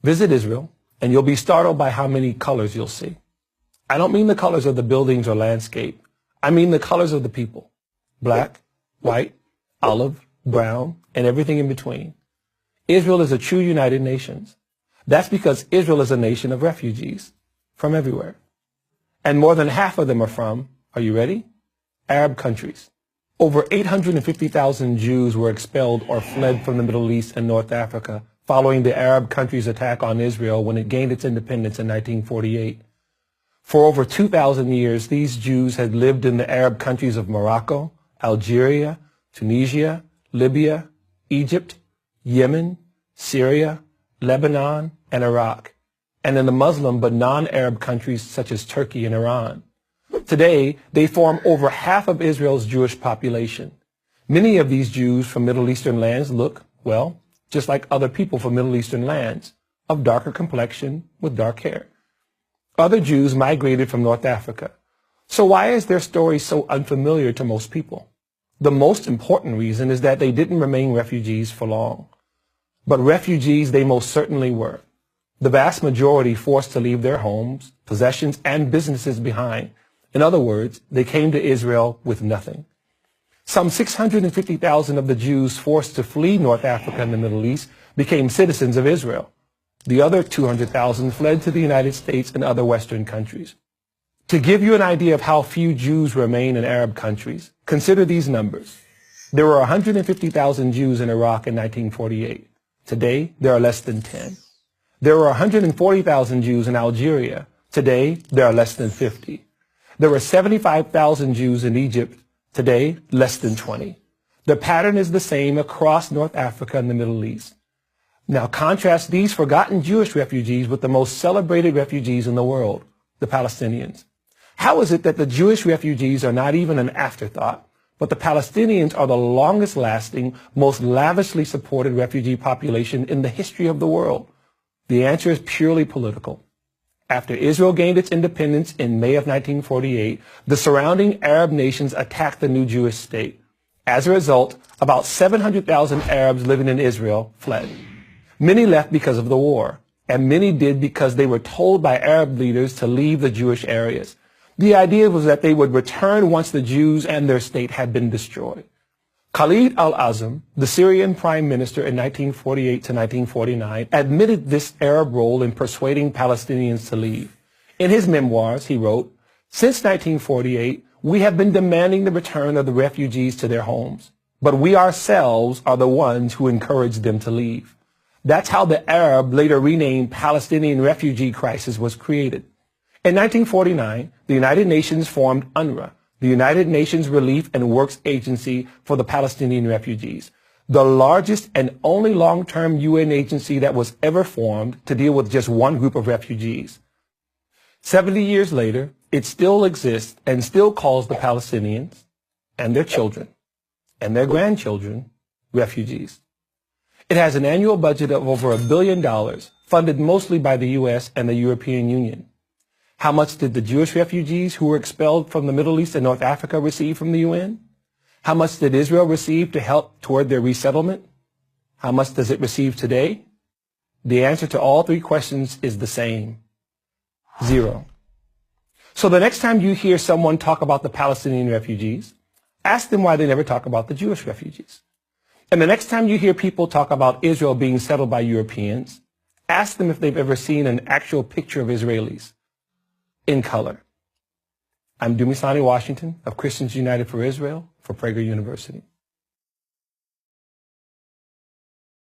Visit Israel, and you'll be startled by how many colors you'll see. I don't mean the colors of the buildings or landscape. I mean the colors of the people. Black, white, olive, brown, and everything in between. Israel is a true United Nations. That's because Israel is a nation of refugees from everywhere. And more than half of them are from, are you ready? Arab countries. Over 850,000 Jews were expelled or fled from the Middle East and North Africa following the Arab countries' attack on Israel when it gained its independence in 1948. For over 2,000 years, these Jews had lived in the Arab countries of Morocco, Algeria, Tunisia, Libya, Egypt, Yemen, Syria, Lebanon, and Iraq, and in the Muslim but non-Arab countries such as Turkey and Iran. Today, they form over half of Israel's Jewish population. Many of these Jews from Middle Eastern lands look, well, just like other people from Middle Eastern lands, of darker complexion with dark hair. Other Jews migrated from North Africa. So why is their story so unfamiliar to most people? The most important reason is that they didn't remain refugees for long. But refugees they most certainly were. The vast majority forced to leave their homes, possessions, and businesses behind. In other words, they came to Israel with nothing. Some 650,000 of the Jews forced to flee North Africa and the Middle East became citizens of Israel. The other 200,000 fled to the United States and other Western countries. To give you an idea of how few Jews remain in Arab countries, consider these numbers. There were 150,000 Jews in Iraq in 1948. Today, there are less than 10. There were 140,000 Jews in Algeria. Today, there are less than 50. There were 75,000 Jews in Egypt. Today, less than 20. The pattern is the same across North Africa and the Middle East. Now contrast these forgotten Jewish refugees with the most celebrated refugees in the world, the Palestinians. How is it that the Jewish refugees are not even an afterthought, but the Palestinians are the longest lasting, most lavishly supported refugee population in the history of the world? The answer is purely political. After Israel gained its independence in May of 1948, the surrounding Arab nations attacked the new Jewish state. As a result, about 700,000 Arabs living in Israel fled. Many left because of the war, and many did because they were told by Arab leaders to leave the Jewish areas. The idea was that they would return once the Jews and their state had been destroyed. Khalid al-Azam, the Syrian prime minister in 1948 to 1949, admitted this Arab role in persuading Palestinians to leave. In his memoirs, he wrote, "Since 1948, we have been demanding the return of the refugees to their homes, but we ourselves are the ones who encouraged them to leave." That's how the Arab, later renamed Palestinian refugee crisis was created. In 1949, the United Nations formed UNRWA, the United Nations Relief and Works Agency for the Palestinian refugees, the largest and only long-term UN agency that was ever formed to deal with just one group of refugees. 70 years later, it still exists and still calls the Palestinians and their children and their grandchildren refugees. It has an annual budget of over $1 billion, funded mostly by the U.S. and the European Union. How much did the Jewish refugees who were expelled from the Middle East and North Africa receive from the UN? How much did Israel receive to help toward their resettlement? How much does it receive today? The answer to all three questions is the same: zero. So the next time you hear someone talk about the Palestinian refugees, ask them why they never talk about the Jewish refugees. And the next time you hear people talk about Israel being settled by Europeans, ask them if they've ever seen an actual picture of Israelis in color. I'm Dumisani Washington of Christians United for Israel for Prager University.